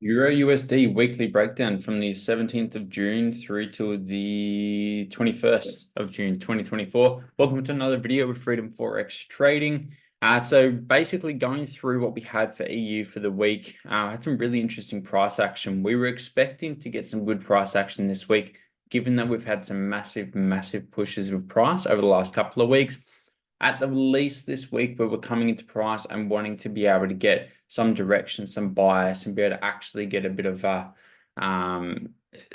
Euro USD weekly breakdown from the 17th of June through to the 21st of June 2024. Welcome to another video with Freedom Forex Trading. So basically going through what we had for EU for the week, had some really interesting price action. We were expecting to get some good price action this week, given that we've had some massive pushes with price over the last couple of weeks. At the least this week, we were coming into price and wanting to be able to get some direction, some bias, and be able to actually get a bit of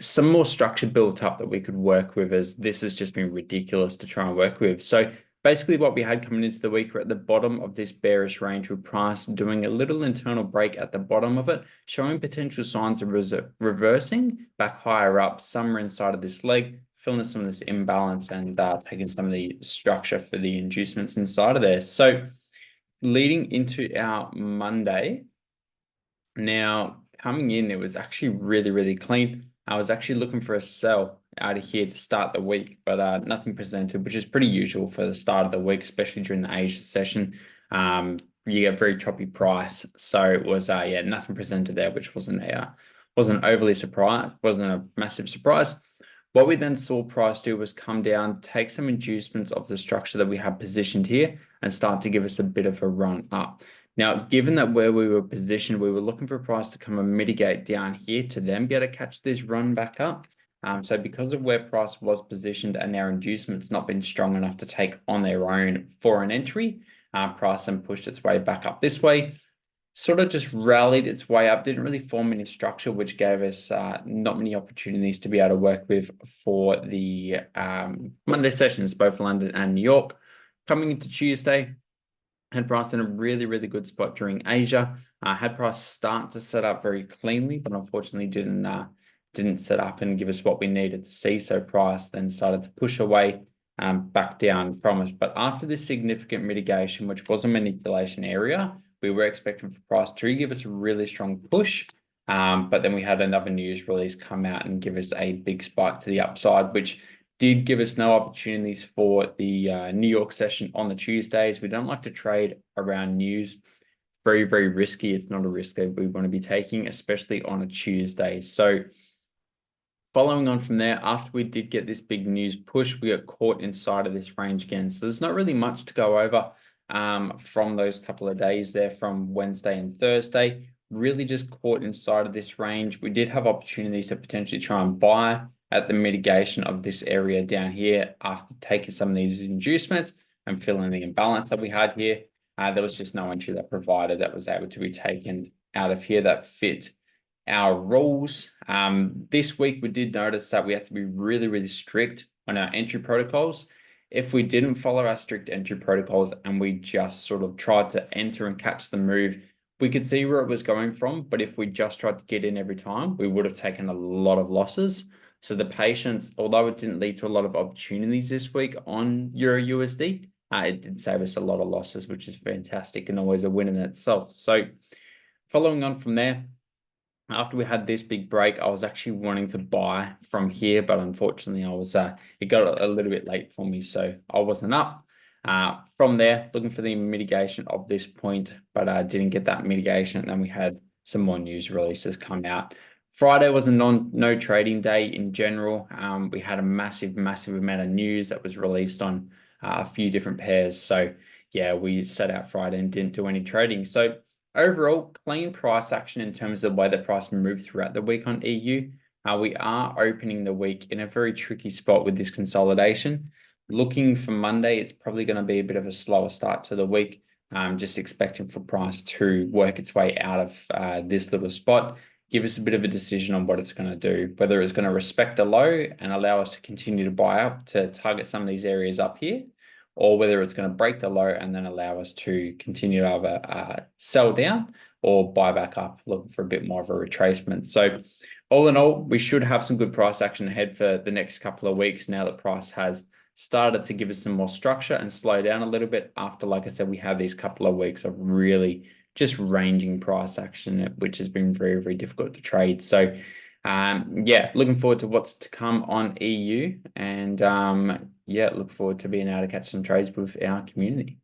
some more structure built up that we could work with, as this has just been ridiculous to try and work with. So basically what we had coming into the week, we're at the bottom of this bearish range with price doing a little internal break at the bottom of it, showing potential signs of reversing back higher up, somewhere inside of this leg, filling some of this imbalance and taking some of the structure for the inducements inside of there. So leading into our Monday, now coming in, it was actually really clean. I was actually looking for a sell out of here to start the week, but nothing presented, which is pretty usual for the start of the week, especially during the Asia session. You get very choppy price. So it was, yeah, nothing presented there, which wasn't overly surprised, wasn't a massive surprise. What we then saw price do was come down, take some inducements of the structure that we had positioned here and start to give us a bit of a run up. Now, given that where we were positioned, we were looking for price to come and mitigate down here to then be able to catch this run back up. So because of where price was positioned and our inducements not been strong enough to take on their own for an entry, price then pushed its way back up this way. Sort of just rallied its way up, didn't really form any structure, which gave us not many opportunities to be able to work with for the Monday sessions, both London and New York. Coming into Tuesday, had price in a really good spot during Asia. Had price start to set up very cleanly, but unfortunately didn't set up and give us what we needed to see. So price then started to push away back down from us. But after this significant mitigation, which was a manipulation area, we were expecting for price to give us a really strong push. But then we had another news release come out and give us a big spike to the upside, which did give us no opportunities for the New York session on the Tuesdays. We don't like to trade around news. Very risky. It's not a risk that we want to be taking, especially on a Tuesday. So following on from there, after we did get this big news push, we got caught inside of this range again. So there's not really much to go over from those couple of days there from Wednesday and Thursday. Really just caught inside of this range. We did have opportunities to potentially try and buy at the mitigation of this area down here after taking some of these inducements and filling the imbalance that we had here. There was just no entry that provided that was able to be taken out of here that fit our rules. This week we did notice that we have to be really strict on our entry protocols. If we didn't follow our strict entry protocols and we just sort of tried to enter and catch the move, we could see where it was going from. But if we just tried to get in every time, we would have taken a lot of losses. So the patience, although it didn't lead to a lot of opportunities this week on Euro USD, it did save us a lot of losses, which is fantastic and always a win in itself. So following on from there, after we had this big break, I was actually wanting to buy from here, but unfortunately it got a little bit late for me, so I wasn't up. From there, looking for the mitigation of this point, but I didn't get that mitigation. And then we had some more news releases come out. Friday was a no trading day in general. We had a massive amount of news that was released on a few different pairs. So yeah, we set out Friday and didn't do any trading. So overall, clean price action in terms of the way the price moved throughout the week on EU. We are opening the week in a very tricky spot with this consolidation. Looking for Monday, it's probably going to be a bit of a slower start to the week. Just expecting for price to work its way out of this little spot, give us a bit of a decision on what it's going to do, whether it's going to respect the low and allow us to continue to buy up to target some of these areas up here, or whether it's going to break the low and then allow us to continue to have a sell down or buy back up, looking for a bit more of a retracement. So all in all, we should have some good price action ahead for the next couple of weeks now that price has started to give us some more structure and slow down a little bit after, like I said, we have these couple of weeks of really just ranging price action, which has been very difficult to trade. So yeah, looking forward to what's to come on EU, and yeah, look forward to being able to catch some trades with our community.